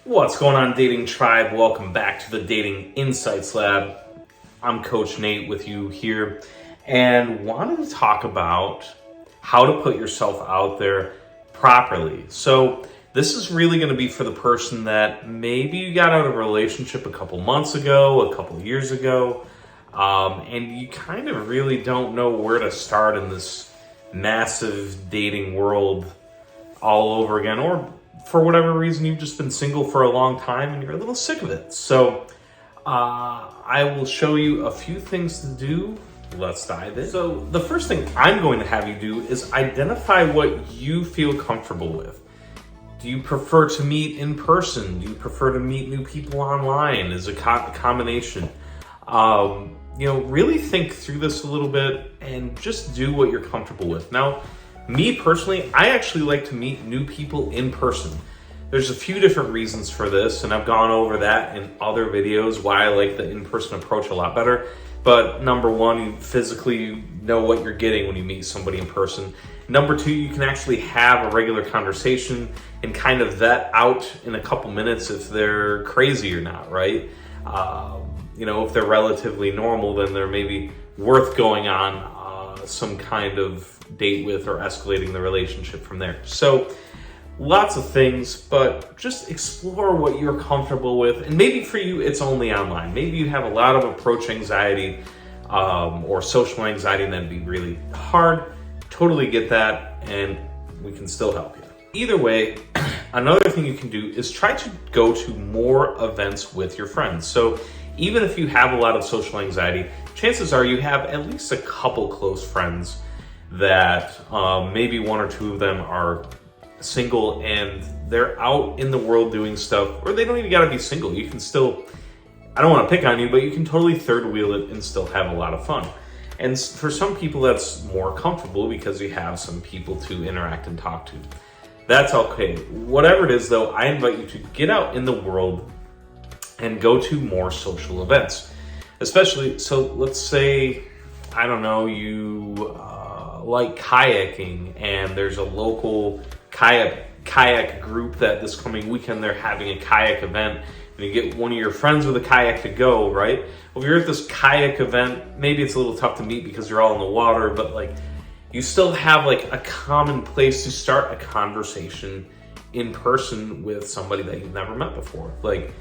What's going on, Dating Tribe? Welcome back to the Dating Insights Lab. I'm Coach Nate with you here and wanted to talk about how to put yourself out there properly. So this is really going to be for the person that maybe you got out of a relationship a couple months ago, a couple years ago, and you kind of really don't know where to start in this massive dating world all over again, or for whatever reason, you've just been single for a long time and you're a little sick of it. So I will show you a few things to do. Let's dive in. So the first thing I'm going to have you do is identify what you feel comfortable with. Do you prefer to meet in person? Do you prefer to meet new people online? Is a combination? Really think through this a little bit and just do what you're comfortable with. Now, me personally, I actually like to meet new people in person. There's a few different reasons for this, and I've gone over that in other videos, why I like the in-person approach a lot better. But number one, you physically know what you're getting when you meet somebody in person. Number two, you can actually have a regular conversation and kind of vet out in a couple minutes if they're crazy or not, right? If they're relatively normal, then they're maybe worth going on some kind of date with or escalating the relationship from there. So lots of things, but just explore what you're comfortable with. And maybe for you, it's only online. Maybe you have a lot of approach anxiety or social anxiety, and that'd be really hard. Totally get that, and we can still help you. Either way, another thing you can do is try to go to more events with your friends. So even if you have a lot of social anxiety, chances are you have at least a couple close friends that maybe one or two of them are single and they're out in the world doing stuff, or they don't even gotta be single. You can still, I don't wanna pick on you, but you can totally third wheel it and still have a lot of fun. And for some people that's more comfortable because you have some people to interact and talk to. That's okay. Whatever it is though, I invite you to get out in the world and go to more social events. Especially, so let's say, I don't know, you like kayaking, and there's a local kayak group that this coming weekend they're having a kayak event, and you get one of your friends with a kayak to go, right? Well, if you're at this kayak event, maybe it's a little tough to meet because you're all in the water, but like you still have like a common place to start a conversation in person with somebody that you've never met before. Like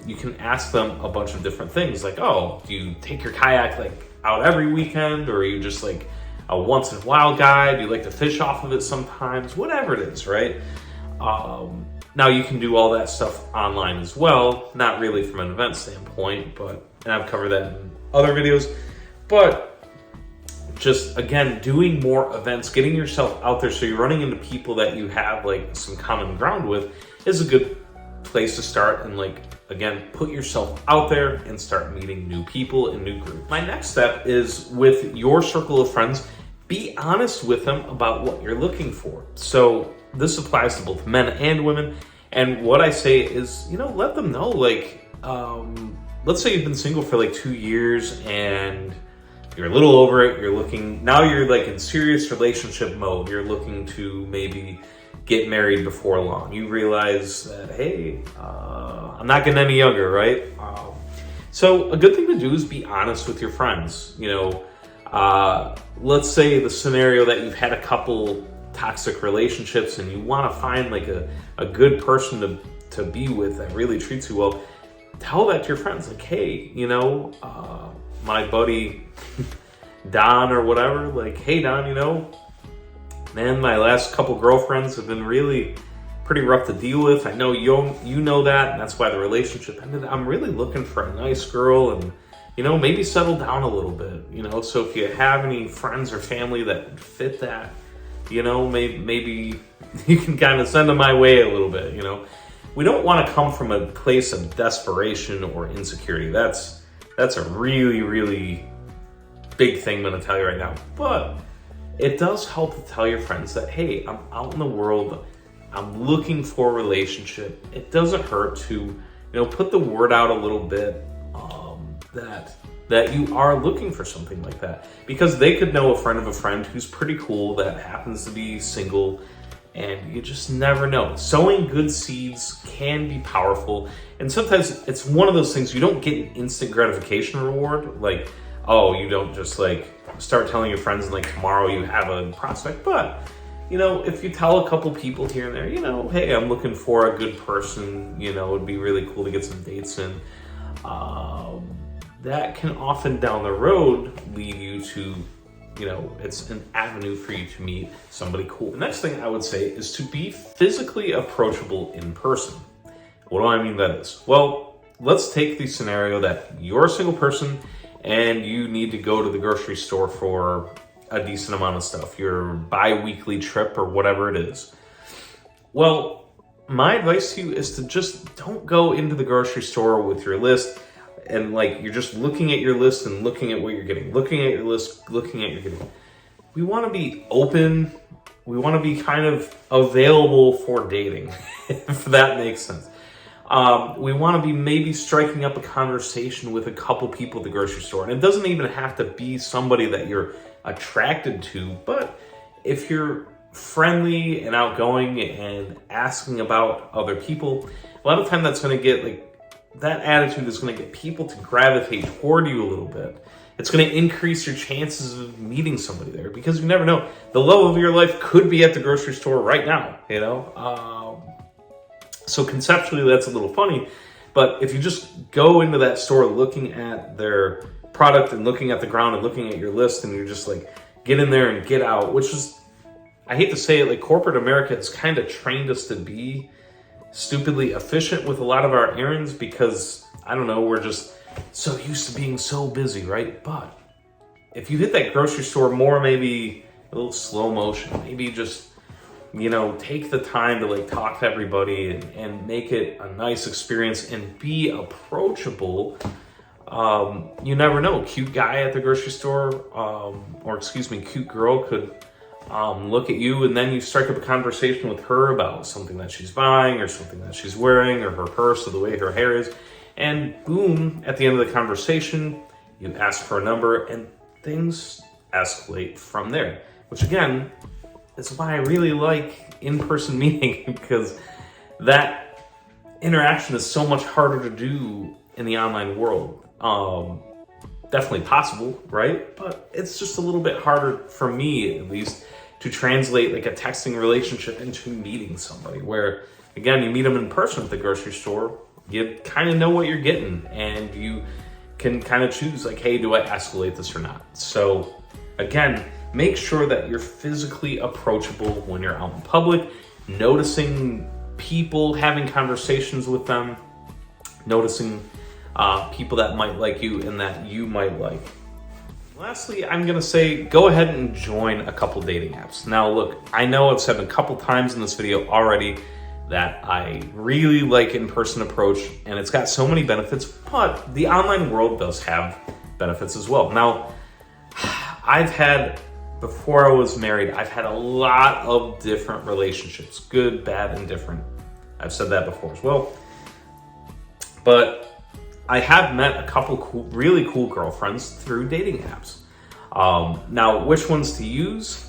you can ask them a bunch of different things, like, oh, do you take your kayak like out every weekend, or are you just like a once in a while guy? Do you like to fish off of it sometimes? Whatever it is, right? Now you can do all that stuff online as well, not really from an event standpoint, and I've covered that in other videos, but just again, doing more events, getting yourself out there so you're running into people that you have like some common ground with is a good place to start, and like again, put yourself out there and start meeting new people in new groups. My next step is with your circle of friends, be honest with them about what you're looking for. So this applies to both men and women. And what I say is, let them know, like, let's say you've been single for like 2 years and you're a little over it. Now you're like in serious relationship mode. You're looking to maybe get married before long. You realize that, hey, I'm not getting any younger, right? So a good thing to do is be honest with your friends. Let's say the scenario that you've had a couple toxic relationships and you want to find like a good person to be with that really treats you well. Tell that to your friends, like, hey, my buddy Don or whatever, like, hey Don, man, my last couple girlfriends have been really pretty rough to deal with. I know you know that, and that's why the relationship ended. I'm really looking for a nice girl and, maybe settle down a little bit, So if you have any friends or family that fit that, maybe you can kind of send them my way a little bit, We don't want to come from a place of desperation or insecurity. That's a really, really big thing I'm going to tell you right now. But it does help to tell your friends that, hey, I'm out in the world, I'm looking for a relationship. It doesn't hurt to, put the word out a little bit that you are looking for something like that. Because they could know a friend of a friend who's pretty cool that happens to be single, and you just never know. Sowing good seeds can be powerful. And sometimes it's one of those things, you don't get an instant gratification reward. Like, oh, you don't just like start telling your friends and like tomorrow you have a prospect. But, you know, if you tell a couple people here and there, you know, hey, I'm looking for a good person, you know, it'd be really cool to get some dates in. That can often down the road lead you to, you know, it's an avenue for you to meet somebody cool. The next thing I would say is to be physically approachable in person. What do I mean by this? Well, let's take the scenario that you're a single person and you need to go to the grocery store for a decent amount of stuff, your bi-weekly trip or whatever it is. Well, my advice to you is to just don't go into the grocery store with your list and like you're just looking at your list and looking at what you're getting, looking at your list, looking at your getting. We want to be open. We want to be kind of available for dating, if that makes sense. We want to be maybe striking up a conversation with a couple people at the grocery store. And it doesn't even have to be somebody that you're attracted to, but if you're friendly and outgoing and asking about other people, a lot of time that's going to get like, that attitude is going to get people to gravitate toward you a little bit. It's going to increase your chances of meeting somebody there because you never know. The love of your life could be at the grocery store right now, you know? So conceptually, that's a little funny. But if you just go into that store looking at their product and looking at the ground and looking at your list and you're just like, get in there and get out, which is, I hate to say it, like corporate America has kind of trained us to be stupidly efficient with a lot of our errands because, I don't know, we're just so used to being so busy, right? But if you hit that grocery store more, maybe a little slow motion, maybe just, you know, take the time to like talk to everybody and make it a nice experience and be approachable. You never know, cute guy at the grocery store, cute girl could look at you and then you strike up a conversation with her about something that she's buying or something that she's wearing or her purse or the way her hair is. And boom, at the end of the conversation, you ask for a number and things escalate from there. Which again, is why I really like in-person meeting because that interaction is so much harder to do in the online world. Definitely possible, right? But it's just a little bit harder for me, at least, to translate like a texting relationship into meeting somebody where, again, you meet them in person at the grocery store, you kind of know what you're getting and you can kind of choose like, hey, do I escalate this or not? So again, make sure that you're physically approachable when you're out in public, noticing people, having conversations with them, noticing people that might like you and that you might like. Lastly, I'm going to say go ahead and join a couple dating apps. Now, look, I know I've said a couple times in this video already that I really like in-person approach and it's got so many benefits, but the online world does have benefits as well. Now, before I was married, I've had a lot of different relationships, good, bad, and different. I've said that before as well. But I have met a couple really cool girlfriends through dating apps. Now, which ones to use?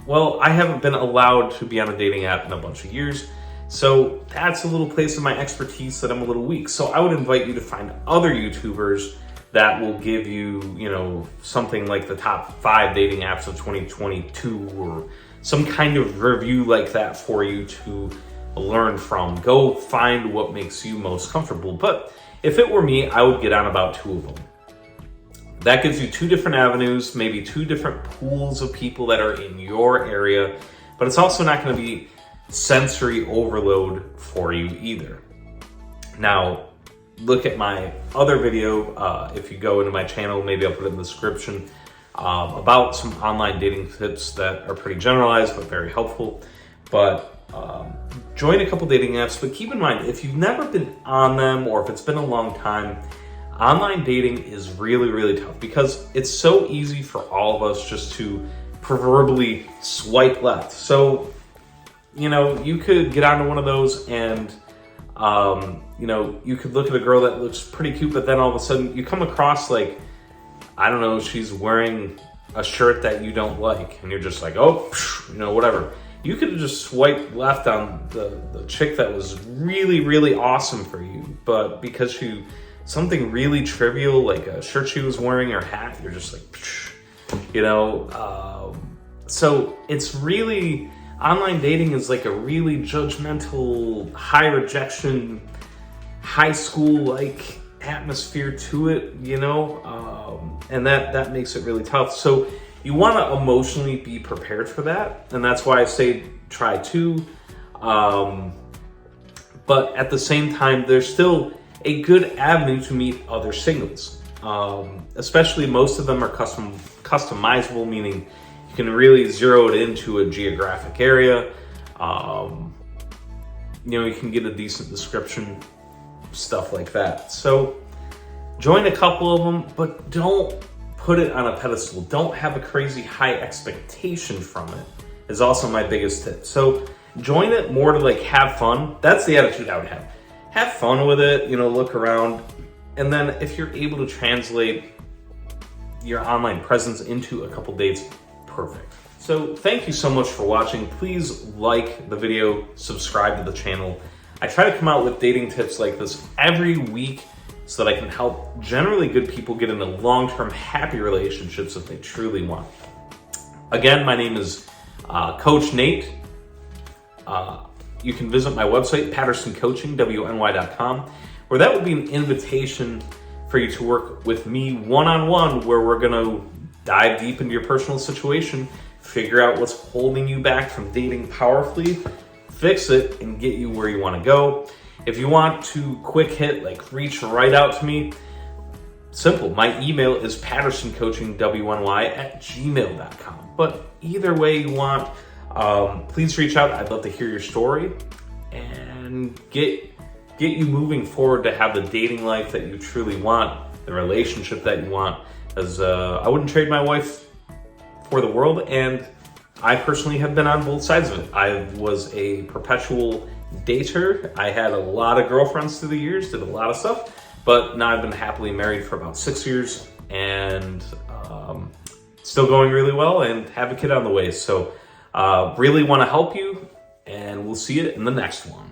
Well, I haven't been allowed to be on a dating app in a bunch of years, so that's a little place of my expertise that I'm a little weak. So I would invite you to find other YouTubers that will give you, you know, something like the top 5 dating apps of 2022 or some kind of review like that for you to learn from. Go find what makes you most comfortable. But if it were me, I would get on about 2 of them. That gives you 2 different avenues, maybe 2 different pools of people that are in your area, but it's also not going to be sensory overload for you either. Now, look at my other video, if you go into my channel, maybe I'll put it in the description, about some online dating tips that are pretty generalized but very helpful. But join a couple dating apps, but keep in mind, if you've never been on them or if it's been a long time, online dating is really, really tough because it's so easy for all of us just to proverbially swipe left. So, you know, you could get onto one of those and, you know, you could look at a girl that looks pretty cute, but then all of a sudden you come across like, I don't know, she's wearing a shirt that you don't like and you're just like, oh, you know, whatever. You could have just swiped left on the chick that was really, really awesome for you, but because something really trivial like a shirt she was wearing or hat, you're just like, psh, you know. So it's really, online dating is like a really judgmental, high rejection, high school like atmosphere to it, you know, and that makes it really tough. So you want to emotionally be prepared for that, and that's why I say try to. But at the same time, there's still a good avenue to meet other singles. Especially most of them are customizable, meaning you can really zero it into a geographic area. You know, you can get a decent description, stuff like that. So join a couple of them, but don't put it on a pedestal. Don't have a crazy high expectation from it, is also my biggest tip. So join it more to like have fun. That's the attitude I would have. Have fun with it, you know, look around. And then if you're able to translate your online presence into a couple dates, perfect. So thank you so much for watching. Please like the video, subscribe to the channel. I try to come out with dating tips like this every week so that I can help generally good people get into long-term happy relationships that they truly want. Again, my name is Coach Nate. You can visit my website, PattersonCoachingWNY.com, where that would be an invitation for you to work with me one-on-one, where we're gonna dive deep into your personal situation, figure out what's holding you back from dating powerfully, fix it, and get you where you wanna go. If you want to quick hit, like reach right out to me, simple. My email is PattersonCoachingWNY@gmail.com. But either way you want, please reach out. I'd love to hear your story and get you moving forward to have the dating life that you truly want, the relationship that you want. As I wouldn't trade my wife for the world, and I personally have been on both sides of it. I was a perpetual dater. I had a lot of girlfriends through the years, did a lot of stuff, but now I've been happily married for about 6 years and still going really well and have a kid on the way. So really want to help you, and we'll see you in the next one.